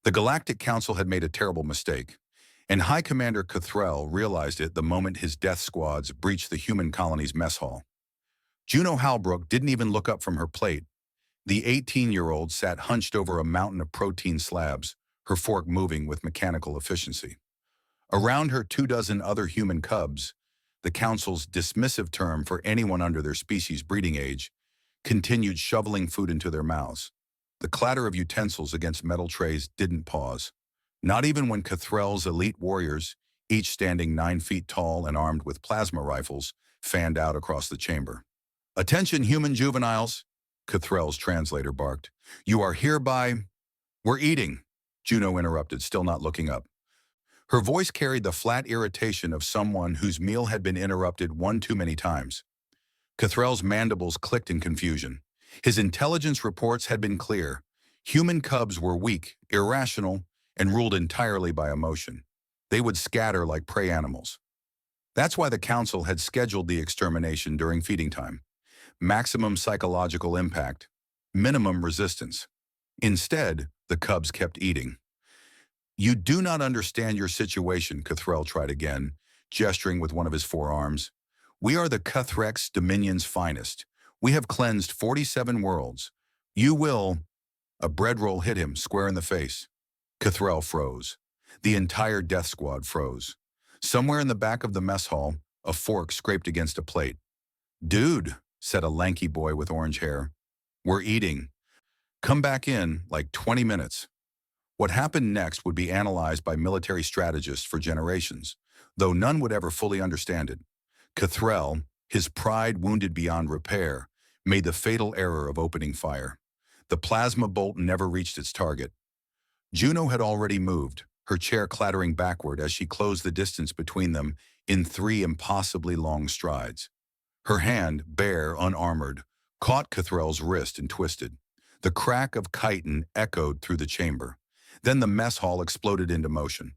The Galactic Council had made a terrible mistake, and High Commander Cathrell realized it the moment his death squads breached the human colony's mess hall. Juno Halbrook didn't even look up from her plate. The 18-year-old sat hunched over a mountain of protein slabs, her fork moving with mechanical efficiency. Around her 24 other human cubs, the Council's dismissive term for anyone under their species' breeding age, continued shoveling food into their mouths. The clatter of utensils against metal trays didn't pause. Not even when Cathrell's elite warriors, each standing 9 feet tall and armed with plasma rifles, fanned out across the chamber. "Attention, human juveniles," Cathrell's translator barked. "You are hereby—" "We're eating," Juno interrupted, still not looking up. Her voice carried the flat irritation of someone whose meal had been interrupted one too many times. Cathrell's mandibles clicked in confusion. His intelligence reports had been clear. Human cubs were weak, irrational, and ruled entirely by emotion. They would scatter like prey animals. That's why the Council had scheduled the extermination during feeding time. Maximum psychological impact, minimum resistance. Instead, the cubs kept eating. "You do not understand your situation," Cathrell tried again, gesturing with one of his forearms. "We are the Cuthrex Dominion's finest. We have cleansed 47 worlds. You will—" A bread roll hit him square in the face. Cathrell froze. The entire death squad froze. Somewhere in the back of the mess hall, a fork scraped against a plate. "Dude," said a lanky boy with orange hair, "we're eating. Come back in, like 20 minutes. What happened next would be analyzed by military strategists for generations, though none would ever fully understand it. Cathrell, his pride wounded beyond repair, made the fatal error of opening fire. The plasma bolt never reached its target. Juno had already moved, her chair clattering backward as she closed the distance between them in 3 impossibly long strides. Her hand, bare, unarmored, caught Cathrell's wrist and twisted. The crack of chitin echoed through the chamber. Then the mess hall exploded into motion.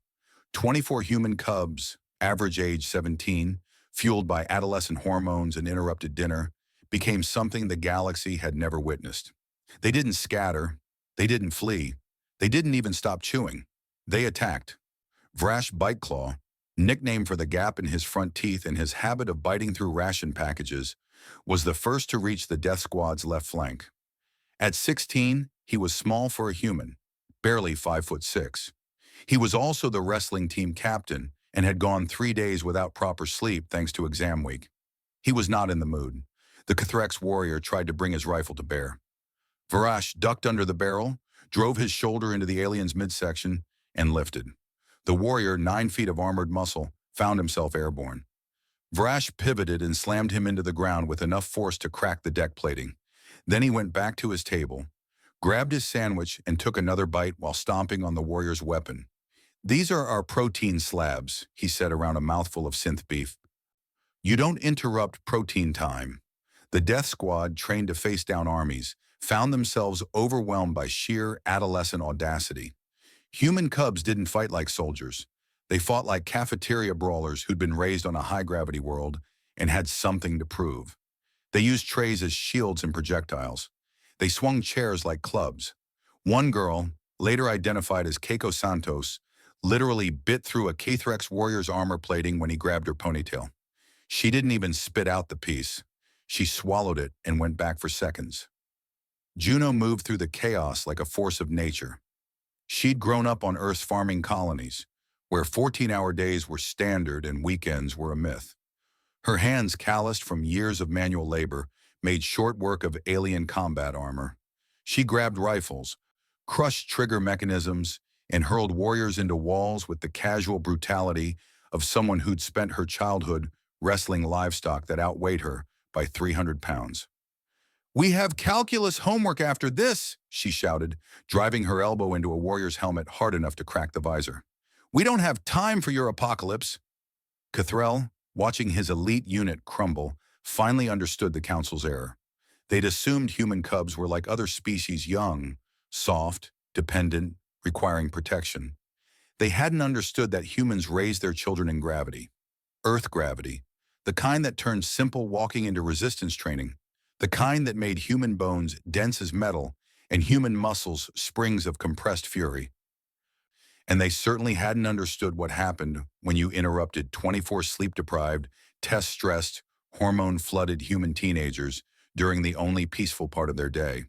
24 human cubs, average age 17, fueled by adolescent hormones and interrupted dinner, became something the galaxy had never witnessed. They didn't scatter. They didn't flee. They didn't even stop chewing. They attacked. Vrash Biteclaw, nicknamed for the gap in his front teeth and his habit of biting through ration packages, was the first to reach the death squad's left flank. At 16, he was small for a human, barely 5'6". He was also the wrestling team captain and had gone 3 days without proper sleep thanks to exam week. He was not in the mood. The Cathrex warrior tried to bring his rifle to bear. Varash ducked under the barrel, drove his shoulder into the alien's midsection, and lifted. The warrior, 9 feet of armored muscle, found himself airborne. Varash pivoted and slammed him into the ground with enough force to crack the deck plating. Then he went back to his table, grabbed his sandwich, and took another bite while stomping on the warrior's weapon. "These are our protein slabs," he said around a mouthful of synth beef. "You don't interrupt protein time." The death squad, trained to face down armies, found themselves overwhelmed by sheer adolescent audacity. Human cubs didn't fight like soldiers. They fought like cafeteria brawlers who'd been raised on a high-gravity world and had something to prove. They used trays as shields and projectiles. They swung chairs like clubs. One girl, later identified as Keiko Santos, literally bit through a Cathrex warrior's armor plating when he grabbed her ponytail. She didn't even spit out the piece. She swallowed it and went back for seconds. Juno moved through the chaos like a force of nature. She'd grown up on Earth's farming colonies, where 14-hour days were standard and weekends were a myth. Her hands, calloused from years of manual labor, made short work of alien combat armor. She grabbed rifles, crushed trigger mechanisms, and hurled warriors into walls with the casual brutality of someone who'd spent her childhood wrestling livestock that outweighed her by 300 pounds. "We have calculus homework after this," she shouted, driving her elbow into a warrior's helmet hard enough to crack the visor. "We don't have time for your apocalypse." Cathrell, watching his elite unit crumble, finally understood the Council's error. They'd assumed human cubs were like other species, young, soft, dependent, requiring protection. They hadn't understood that humans raised their children in gravity. Earth gravity, the kind that turned simple walking into resistance training, the kind that made human bones dense as metal and human muscles springs of compressed fury. And they certainly hadn't understood what happened when you interrupted 24 sleep-deprived, test-stressed, hormone-flooded human teenagers during the only peaceful part of their day.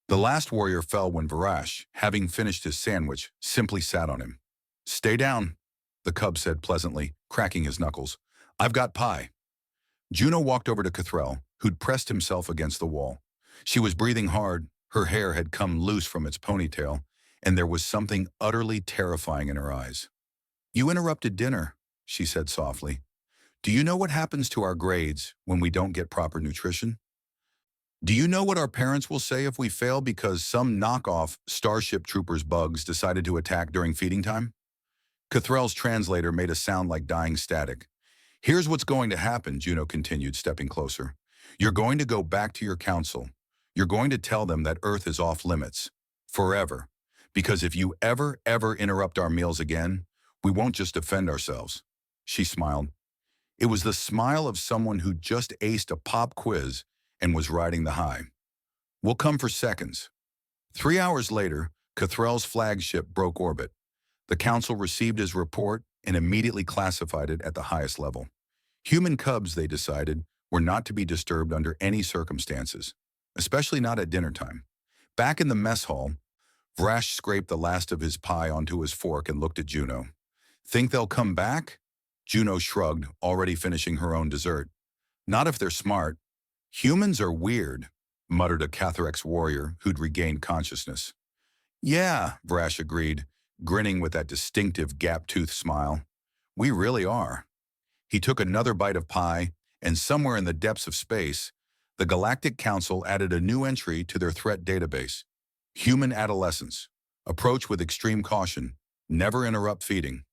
The last warrior fell when Varash, having finished his sandwich, simply sat on him. "Stay down," the cub said pleasantly, cracking his knuckles. "I've got pie." Juno walked over to Cathrell, who'd pressed himself against the wall. She was breathing hard, her hair had come loose from its ponytail, and there was something utterly terrifying in her eyes. "You interrupted dinner," she said softly. "Do you know what happens to our grades when we don't get proper nutrition? Do you know what our parents will say if we fail because some knockoff Starship Troopers bugs decided to attack during feeding time?" Cathrell's translator made a sound like dying static. "Here's what's going to happen," Juno continued, stepping closer. "You're going to go back to your council. You're going to tell them that Earth is off limits. Forever. Because if you ever interrupt our meals again, we won't just defend ourselves." She smiled. It was the smile of someone who just aced a pop quiz and was riding the high. "We'll come for seconds." 3 hours later, Cathrell's flagship broke orbit. The council received his report and immediately classified it at the highest level. Human cubs, they decided, were not to be disturbed under any circumstances, especially not at dinner time. Back in the mess hall, Vrash scraped the last of his pie onto his fork and looked at Juno. "Think they'll come back?" Juno shrugged, already finishing her own dessert. "Not if they're smart." "Humans are weird," muttered a Cathrex warrior who'd regained consciousness. "Yeah," Vrash agreed, grinning with that distinctive gap-toothed smile. "We really are." He took another bite of pie, and somewhere in the depths of space, the Galactic Council added a new entry to their threat database. Human adolescence. Approach with extreme caution. Never interrupt feeding.